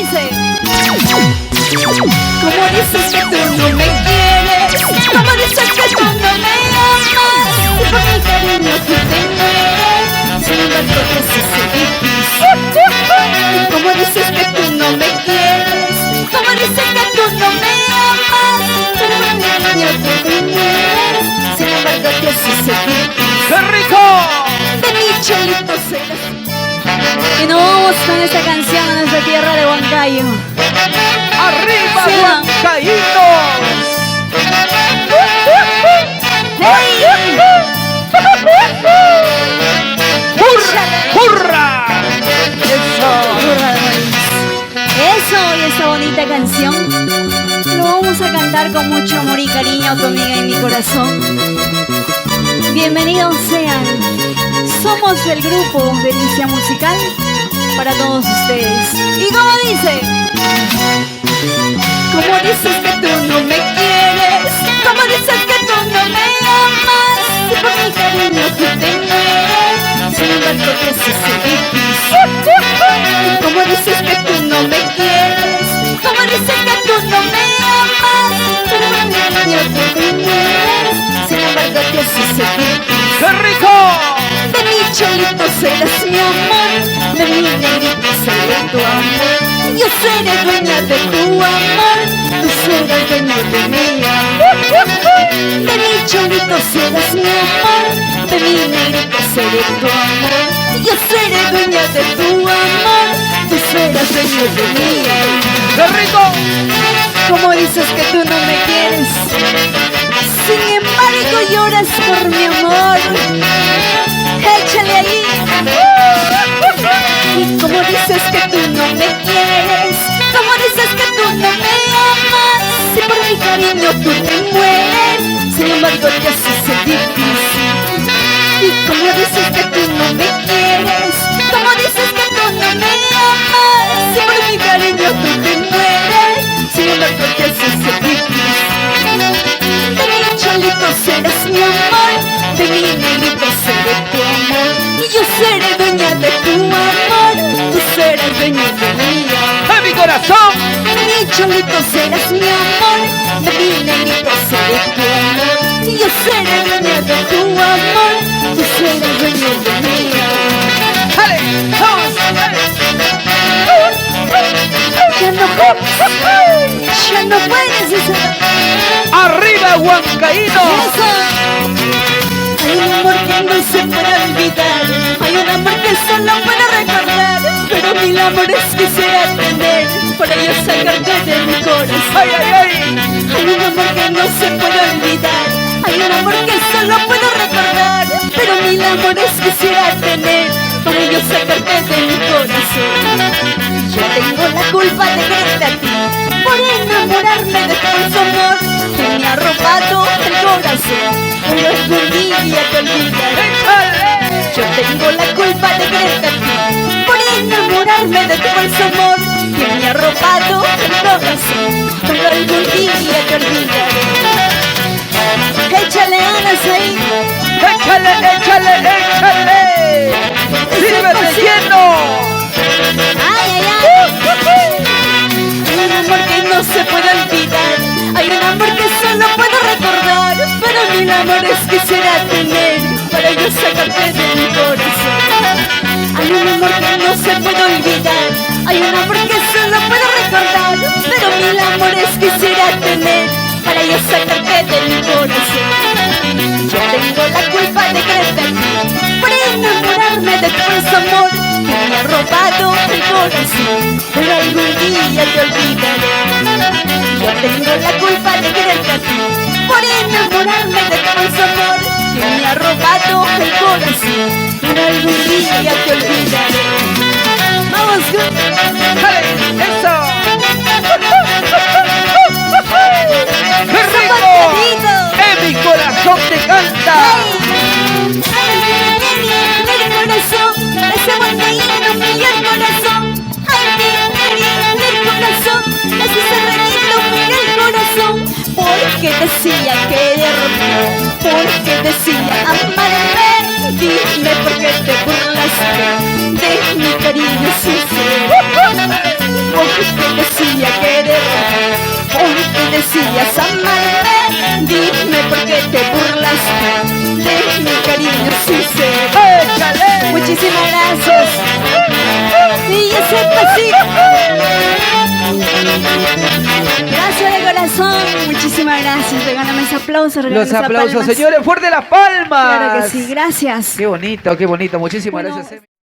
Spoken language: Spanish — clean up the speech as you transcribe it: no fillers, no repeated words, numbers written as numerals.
dice? ¿Cómo dices que tú no me quieres? ¿Cómo dices que tú no me amas? Si por mi cariño tú te mueres, sin embargo te haces difícil. ¿Cómo dices que tú no me quieres? ¿Cómo dices que tú no me amas? Pero por mi cariño tú te mueres, sin embargo te haces difícil. ¡Qué rico! De mi cholito serás. Y nos vamos con esta canción a nuestra tierra de Huancayo. ¡Arriba, Sí. Huancaínos! ¡Hurra! Eso y esta bonita canción lo vamos a cantar con mucho amor y cariño a tu amiga y mi corazón. Bienvenidos sean. Somos el grupo Delicia Musical para todos ustedes. ¿Y cómo dice? ¿Cómo dices que tú no me quieres? ¿Cómo dices que tú no me amas? Si por mi cariño tú te mueres, sin embargo te haces difícil. ¿Cómo dices que tú no me quieres? ¿Cómo dices que tú no me amas? Pero por mi cariño tú te mueres, sin embargo te haces difícil. ¡Qué rico! De mi cholito serás mi amor, de mi negrito seré tu amor. Yo seré dueña de tu amor, tú serás dueña de mi amor. De mi cholito serás mi amor, de mi negrito seré tu amor. Yo seré dueña de tu amor, tú serás dueña de mi amor. ¡Qué rico! ¿Cómo dices que tú no me quieres? Sin embargo lloras por mi amor. Échale ahí. ¿Y cómo dices que tú no me quieres? ¿Cómo dices que tú no me amas? Si por mi cariño tú te mueres, sin embargo te haces difícil. ¿Y cómo dices que tú no me quieres? ¿Cómo dices que tú no me amas? Si por mi cariño tú te mueres, sin embargo te haces difícil. De mi cholito serás mi amor, de mi negrito seré tu amor. Y yo seré dueña de tu amor, tú serás dueña de mi amor. ¡De mi corazón! De mi cholito serás mi amor, de mi negrito seré tu amor. Y yo seré dueña de tu amor, tú serás dueña de mi amor. ¡Dale! ¡Vamos! ¡Dale! Ya no puedes eso. ¡Arriba, Huancaínos! Hay un amor que no se puede olvidar, hay un amor que solo puedo recordar, pero mil amores quisiera tener para yo sacarte de mi corazón. ¡Ay, ay, ay! Hay un amor que no se puede olvidar, hay un amor que solo puedo recordar, pero mil amores quisiera tener para yo sacarte de mi corazón. Yo tengo la culpa de quererte a ti, por enamorarme de tu falso amor que me ha robado el corazón, pero algún día te olvidaré. ¡Échale! Yo tengo la culpa de quererte a ti, por enamorarme de tu falso amor que me ha robado el corazón, pero algún día te olvidaré. Échale ganas ahí. ¡Échale, échale, échale! ¡Sírvete lleno! Ay, ay, ay. Hay un amor que no se puede olvidar, hay un amor que solo puedo recordar, pero mil amores quisiera tener para yo sacarte de mi corazón. Hay un amor que no se puede olvidar, hay un amor que solo puedo recordar, pero mil amores quisiera tener para yo sacarte de mi corazón. Yo tengo la culpa de quererte a ti, por enamorarme de tu falso amor que me ha robado el corazón, pero algún día te olvidaré. Yo tengo la culpa de quererte a ti, por enamorarme de tu falso amor que me ha robado el corazón, pero algún día te olvidaré. Vamos, ¡Dale! ¡Eso! ¡Qué rico! ¡En mi corazón te canta! Mira el corazón, ese Huancaíno, mira el corazón. Ay, mira el corazón, ese cerradito, mira el corazón. Porque decía quererme, porque decía amarme. Dime por qué te burlaste de mi cariño sincero. Porque decías amarme, dime por qué te burlaste de mi cariño sincero. ¡Échale! Muchísimas gracias. Y ese pasito. Gracias de corazón. Muchísimas gracias. Regálame ese aplauso. Los aplausos, señores. ¡Fuerte las palmas! Claro que sí. Gracias. Qué bonito, qué bonito. Muchísimas Bueno, gracias.